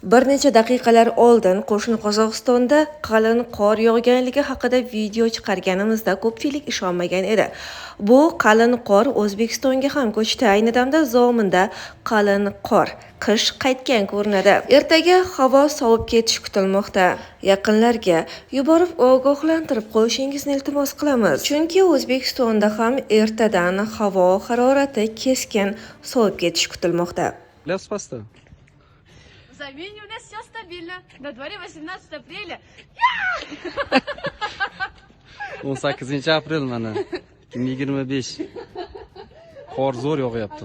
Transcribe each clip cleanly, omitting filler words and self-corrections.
Bir necha daqiqalar oldin qo'shni Qozog'istonda qalin qor yog'ganligi haqida video chiqarganimizda ko'pchilik ishonmagan edi. Bu qalin qor O'zbekistonga ham ko'chdi. Ayni damda Zominda qalin qor qish qaytgan ko'rinadi. Ertaga havo sovib ketishi kutilmoqda. Yaqinlarga yuborib ogohlantirib qo'yishingizni iltimos qilamiz. Chunki O'zbekistonda ham ertadan havo harorati keskin sovib ketishi kutilmoqda. В Замине у нас все стабильно. На дворе 18 апреля. 18 aprel mana 2025. Qor zo'r yog'yapti.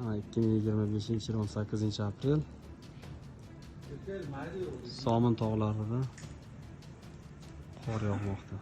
Ha, 2025 yil 18 aprel Zomin tog'larida qor yog'moqda.